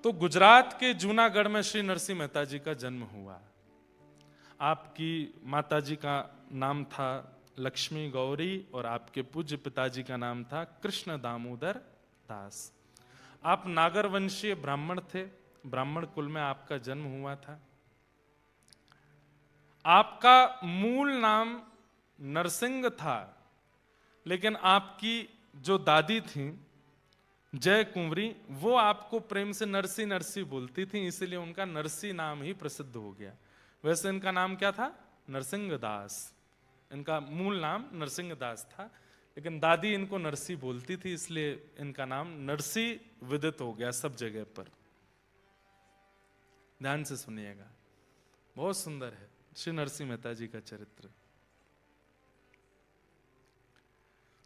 तो गुजरात के जूनागढ़ में श्री नरसिंह मेहता जी का जन्म हुआ। आपकी माताजी का नाम था लक्ष्मी गौरी और आपके पूज्य पिताजी का नाम था कृष्ण दामोदर दास। आप नागर वंशीय ब्राह्मण थे, ब्राह्मण कुल में आपका जन्म हुआ था। आपका मूल नाम नरसिंह था, लेकिन आपकी जो दादी थी जय कुंवरी, वो आपको प्रेम से नरसी नरसी बोलती थी, इसलिए उनका नरसी नाम ही प्रसिद्ध हो गया। वैसे इनका नाम क्या था? नरसिंह दास। इनका मूल नाम नरसिंह दास था, लेकिन दादी इनको नरसी बोलती थी, इसलिए इनका नाम नरसी विदित हो गया सब जगह पर। ध्यान से सुनिएगा, बहुत सुंदर है श्री नरसिंह मेहता जी का चरित्र।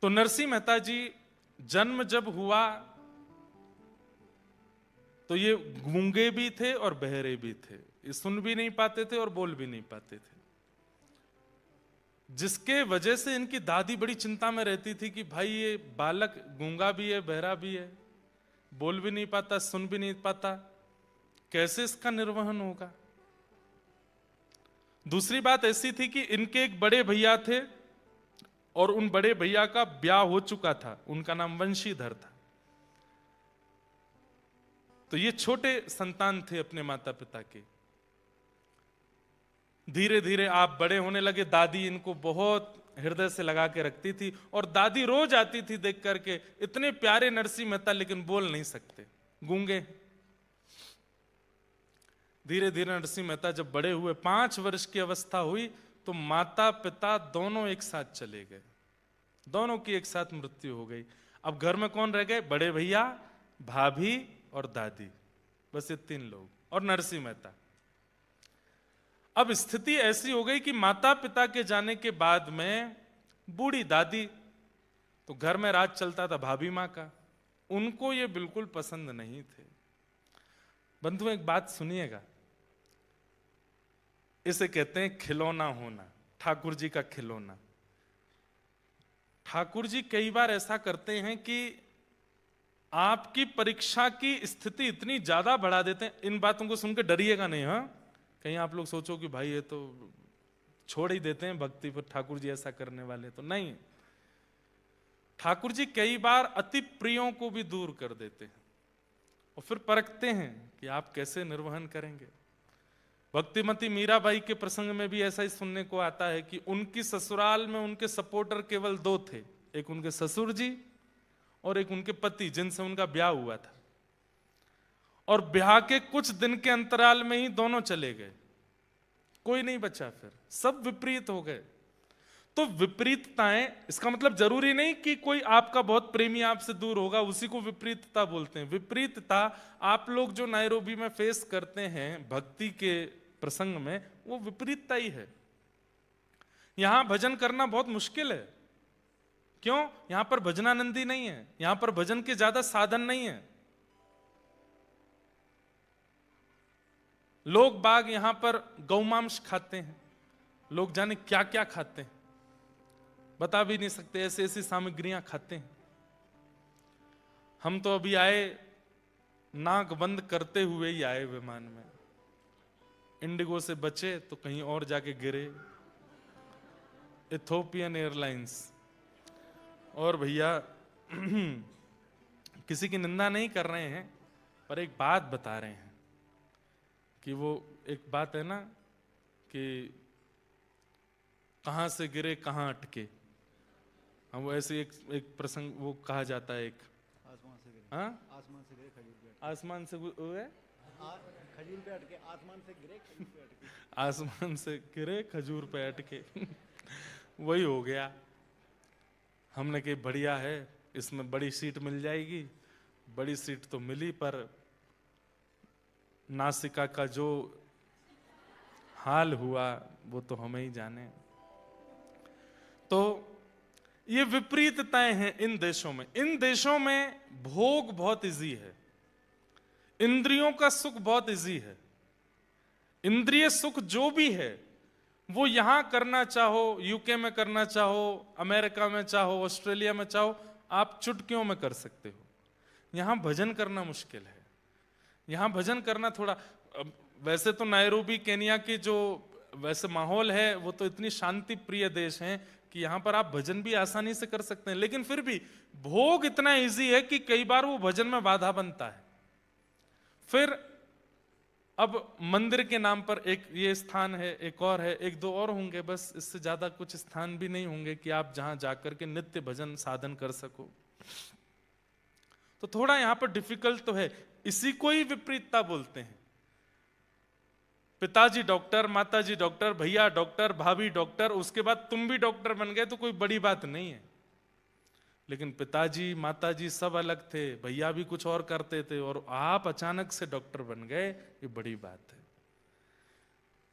तो नरसिंह मेहता जी जन्म जब हुआ तो ये गूंगे भी थे और बहरे भी थे, ये सुन भी नहीं पाते थे और बोल भी नहीं पाते थे, जिसके वजह से इनकी दादी बड़ी चिंता में रहती थी कि भाई ये बालक गूंगा भी है, बहरा भी है, बोल भी नहीं पाता, सुन भी नहीं पाता, कैसे इसका निर्वहन होगा। दूसरी बात ऐसी थी कि इनके एक बड़े भैया थे और उन बड़े भैया का ब्याह हो चुका था, उनका नाम वंशीधर था। तो ये छोटे संतान थे अपने माता पिता के। धीरे धीरे आप बड़े होने लगे, दादी इनको बहुत हृदय से लगा के रखती थी और दादी रोज आती थी देख करके, इतने प्यारे नरसिंह मेहता लेकिन बोल नहीं सकते, गूंगे। धीरे धीरे नरसिंह मेहता जब बड़े हुए, 5 वर्ष की अवस्था हुई, तो माता पिता दोनों एक साथ चले गए, दोनों की एक साथ मृत्यु हो गई। अब घर में कौन रह गए? बड़े भैया, भाभी और दादी, बस ये 3 लोग और नरसिंह मेहता। अब स्थिति ऐसी हो गई कि माता पिता के जाने के बाद में बूढ़ी दादी, तो घर में राज चलता था भाभी माँ का, उनको ये बिल्कुल पसंद नहीं थे। बंधु एक बात सुनिएगा, इसे कहते हैं खिलौना होना, ठाकुर जी का खिलौना। ठाकुर जी कई बार ऐसा करते हैं कि आपकी परीक्षा की स्थिति इतनी ज्यादा बढ़ा देते हैं। इन बातों को सुनकर डरिएगा नहीं, हाँ, कहीं आप लोग सोचो कि भाई ये तो छोड़ ही देते हैं भक्ति पर, ठाकुर जी ऐसा करने वाले तो नहीं। ठाकुर जी कई बार अति प्रियों को भी दूर कर देते हैं और फिर परखते हैं कि आप कैसे निर्वहन करेंगे। भक्तिमती मीराबाई के प्रसंग में भी ऐसा ही सुनने को आता है कि उनकी ससुराल में उनके सपोर्टर केवल 2 थे, एक उनके ससुर जी और एक उनके पति, जिनसे उनका ब्याह हुआ था। और ब्याह के कुछ दिन के अंतराल में ही दोनों चले गए, कोई नहीं बचा, फिर सब विपरीत हो गए। तो विपरीतताएं, इसका मतलब जरूरी नहीं कि कोई आपका बहुत प्रेमी आपसे दूर होगा उसी को विपरीतता बोलते हैं। विपरीतता आप लोग जो नायरोबी में फेस करते हैं भक्ति के प्रसंग में, वो विपरीतता ही है। यहां भजन करना बहुत मुश्किल है। क्यों? यहां पर भजनानंदी नहीं है, यहां पर भजन के ज्यादा साधन नहीं है। लोग बाग यहां पर गौमांस खाते हैं, लोग जाने क्या क्या खाते हैं, बता भी नहीं सकते, ऐसी ऐसी सामग्रियां खाते हैं। हम तो अभी आए, नाक बंद करते हुए ही आए विमान में, इंडिगो से बचे तो कहीं और जाके गिरे, इथोपियन एयरलाइंस। और भैया किसी की निंदा नहीं कर रहे हैं, पर एक बात बता रहे हैं कि वो एक बात है ना कि कहां से गिरे कहां अटके, हम वो ऐसे एक प्रसंग वो कहा जाता है, एक आसमान से गिरे, हाँ, आसमान से गिरे खजूर पे, आसमान से हुए खजूर पे अटके, आसमान से गिरे खजूर पे अटके, आसमान से गिरे खजूर पे अटके वही हो गया। हमने कही बढ़िया है, इसमें बड़ी सीट मिल जाएगी, बड़ी सीट तो मिली, पर नासिका का जो हाल हुआ वो तो हमें ही जाने। तो ये विपरीतताएं हैं इन देशों में। इन देशों में भोग बहुत इजी है, इंद्रियों का सुख बहुत इजी है। इंद्रिय सुख जो भी है वो यहां करना चाहो, यूके में करना चाहो, अमेरिका में चाहो, ऑस्ट्रेलिया में चाहो, आप चुटकियों में कर सकते हो। यहां भजन करना मुश्किल है। यहाँ भजन करना थोड़ा, वैसे तो नैरोबी केनिया की जो वैसे माहौल है वो तो इतनी शांति प्रिय देश है कि यहाँ पर आप भजन भी आसानी से कर सकते हैं, लेकिन फिर भी भोग इतना इजी है कि कई बार वो भजन में बाधा बनता है। फिर अब मंदिर के नाम पर एक ये स्थान है, एक और है, एक दो और होंगे, बस इससे ज्यादा कुछ स्थान भी नहीं होंगे कि आप जहां जाकर के नित्य भजन साधन कर सको। तो थोड़ा यहां पर डिफिकल्ट तो है, इसी को ही विपरीतता बोलते हैं। पिताजी डॉक्टर, माताजी डॉक्टर, भैया डॉक्टर, भाभी डॉक्टर, उसके बाद तुम भी डॉक्टर बन गए तो कोई बड़ी बात नहीं है। लेकिन पिताजी माताजी सब अलग थे, भैया भी कुछ और करते थे, और आप अचानक से डॉक्टर बन गए, ये बड़ी बात है।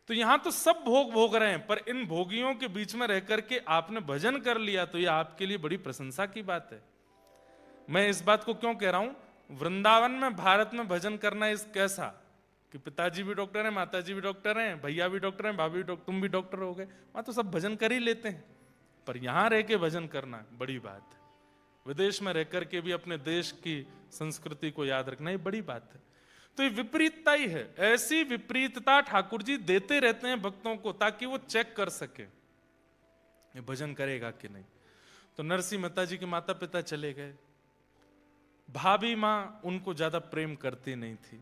तो यहां तो सब भोग भोग रहे हैं, पर इन भोगियों के बीच में रह करके आपने भजन कर लिया तो ये आपके लिए बड़ी प्रशंसा की बात है। मैं इस बात को क्यों कह रहा हूं, वृंदावन में भारत में भजन करना इस कैसा कि पिताजी भी डॉक्टर हैं, माताजी भी डॉक्टर हैं, भैया भी डॉक्टर हैं, भाभी भी डॉक्टर, तुम भी डॉक्टर हो गए, वहां तो सब भजन कर ही लेते हैं। पर यहां रह के भजन करना बड़ी बात है। विदेश में रह करके भी अपने देश की संस्कृति को याद रखना ये बड़ी बात है। तो ये विपरीतता ही है। ऐसी विपरीतता ठाकुर जी देते रहते हैं भक्तों को ताकि वो चेक कर सके ये भजन करेगा कि नहीं। तो नरसिंह मेहता जी के माता पिता चले गए, भाभी मां उनको ज्यादा प्रेम करती नहीं थी,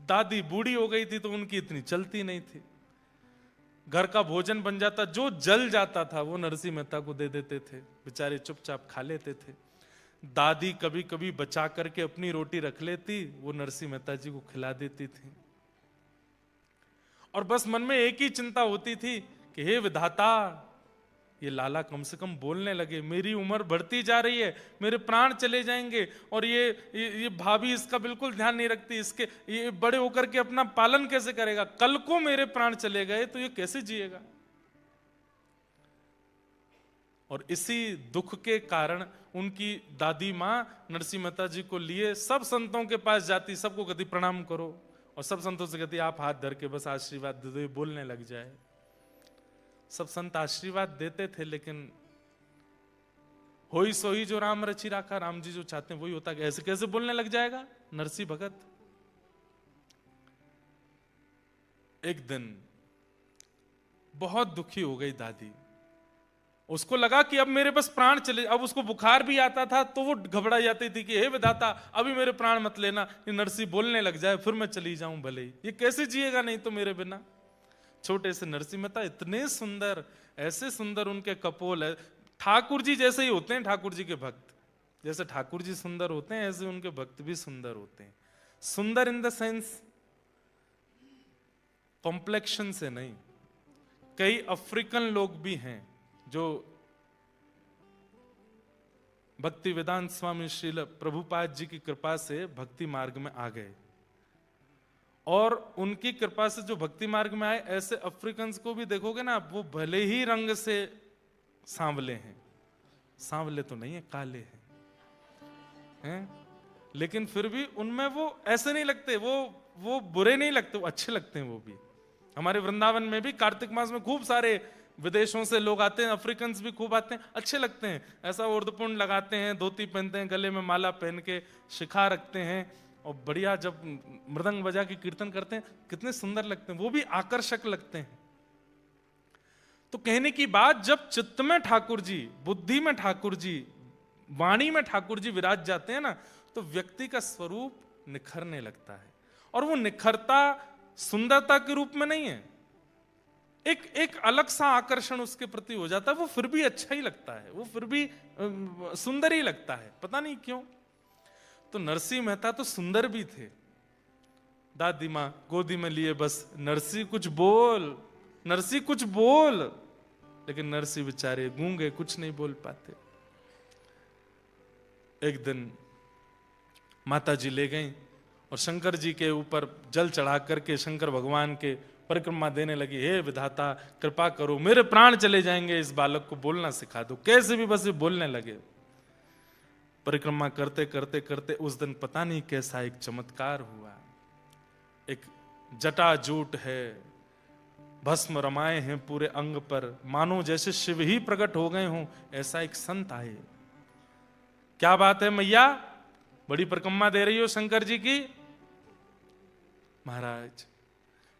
दादी बूढ़ी हो गई थी तो उनकी इतनी चलती नहीं थी। घर का भोजन बन जाता, जो जल जाता था वो नरसिंह मेहता को दे देते थे, बेचारे चुपचाप खा लेते थे। दादी कभी कभी बचा करके अपनी रोटी रख लेती, वो नरसिंह मेहता जी को खिला देती थी। और बस मन में एक ही चिंता होती थी कि हे विधाता, ये लाला कम से कम बोलने लगे, मेरी उम्र बढ़ती जा रही है, मेरे प्राण चले जाएंगे, और ये भाभी इसका बिल्कुल ध्यान नहीं रखती, इसके ये बड़े होकर के अपना पालन कैसे करेगा, कल को मेरे प्राण चले गए तो ये कैसे जिएगा। और इसी दुख के कारण उनकी दादी मां नरसिंह मेहता जी को लिए सब संतों के पास जाती, सबको कहती प्रणाम करो, और सब संतों से कहती आप हाथ धर के बस आशीर्वाद दे दो, ये बोलने लग जाए। सब संत आशीर्वाद देते थे, लेकिन होई सोई जो राम रची राखा, राम जी जो चाहते हैं वही होता है। ऐसे कैसे बोलने लग जाएगा नरसिंह भगत। एक दिन बहुत दुखी हो गई दादी, उसको लगा कि अब मेरे बस प्राण चले, अब उसको बुखार भी आता था तो वो घबरा जाती थी कि हे विधाता अभी मेरे प्राण मत लेना, ये नरसिंह बोलने लग जाए फिर मैं चली जाऊं, भले ही ये कैसे जिएगा नहीं तो मेरे बिना। छोटे से नरसिंह मेहता इतने सुंदर, ऐसे सुंदर उनके कपोल है, ठाकुर जी जैसे ही होते हैं ठाकुर जी के भक्त, जैसे ठाकुर जी सुंदर होते हैं ऐसे उनके भक्त भी सुंदर होते हैं। सुंदर इन द सेंस कॉम्प्लेक्शन से नहीं। कई अफ्रीकन लोग भी हैं जो भक्ति वेदांत स्वामी श्रील प्रभुपाद जी की कृपा से भक्ति मार्ग में आ गए, और उनकी कृपा से जो भक्ति मार्ग में आए, ऐसे अफ्रीकन्स को भी देखोगे ना, वो भले ही रंग से सांवले हैं, सांवले तो नहीं है, काले हैं, लेकिन फिर भी उनमें वो ऐसे नहीं लगते, वो बुरे नहीं लगते, वो अच्छे लगते हैं। वो भी हमारे वृंदावन में भी कार्तिक मास में खूब सारे विदेशों से लोग आते हैं, अफ्रीकन्स भी खूब आते हैं, अच्छे लगते हैं। ऐसा उर्दपुंड लगाते हैं, धोती पहनते हैं, गले में माला पहन के शिखा रखते हैं, और बढ़िया जब मृदंग बजा के कीर्तन करते हैं कितने सुंदर लगते हैं, वो भी आकर्षक लगते हैं। तो कहने की बात, जब चित्त में ठाकुर जी, बुद्धि में ठाकुर जी, वाणी में ठाकुर जी विराज जाते हैं ना, तो व्यक्ति का स्वरूप निखरने लगता है। और वो निखरता सुंदरता के रूप में नहीं है, एक अलग सा आकर्षण उसके प्रति हो जाता है, वो फिर भी अच्छा ही लगता है, वो फिर भी सुंदर ही लगता है, पता नहीं क्यों। तो नरसिंह मेहता तो सुंदर भी थे। दादी मां गोदी में लिए बस नरसिंह कुछ बोल, नरसिंह कुछ बोल, लेकिन नरसिंह बेचारे गूंगे, कुछ नहीं बोल पाते। एक दिन माता जी ले गईं और शंकर जी के ऊपर जल चढ़ा करके शंकर भगवान के परिक्रमा देने लगी, हे विधाता कृपा करो, मेरे प्राण चले जाएंगे, इस बालक को बोलना सिखा दो। कैसे भी बस ये बोलने लगे। परिक्रमा करते करते करते उस दिन पता नहीं कैसा एक चमत्कार हुआ। एक जटाजूट है, भस्म रमाए हैं पूरे अंग पर, मानो जैसे शिव ही प्रकट हो गए हों, ऐसा एक संत आए। क्या बात है मैया, बड़ी परिक्रमा दे रही हो शंकर जी की? महाराज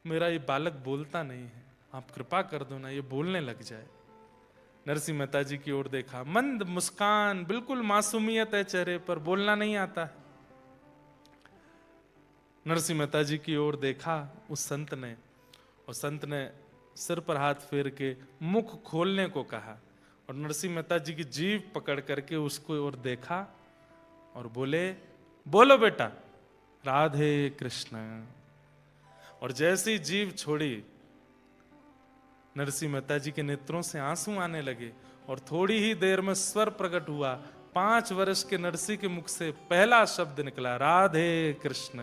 मेरा ये बालक बोलता नहीं है, आप कृपा कर दो ना ये बोलने लग जाए। नरसिंह मेहता जी की ओर देखा, मंद मुस्कान, बिल्कुल मासूमियत है चेहरे पर, बोलना नहीं आता है। नरसिंह मेहता जी की ओर देखा उस संत ने, और संत ने सिर पर हाथ फेर के मुख खोलने को कहा, और नरसिंह मेहता जी की जीभ पकड़ करके उसको ओर देखा और बोले, बोलो बेटा राधे कृष्ण। और जैसी जीभ छोड़ी, नरसिंह मेहता जी के नेत्रों से आंसू आने लगे, और थोड़ी ही देर में स्वर प्रकट हुआ। 5 वर्ष के नरसिंह के मुख से पहला शब्द निकला, राधे कृष्ण,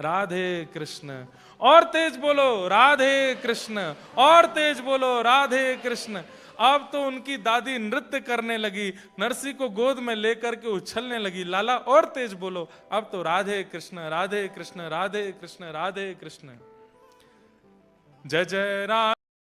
राधे कृष्ण। और तेज बोलो राधे कृष्ण, और तेज बोलो राधे कृष्ण। अब तो उनकी दादी नृत्य करने लगी, नरसिंह को गोद में लेकर के उछलने लगी, लाला और तेज बोलो, अब तो राधे कृष्ण, राधे कृष्ण, राधे कृष्ण, राधे कृष्ण। जय जय राधे।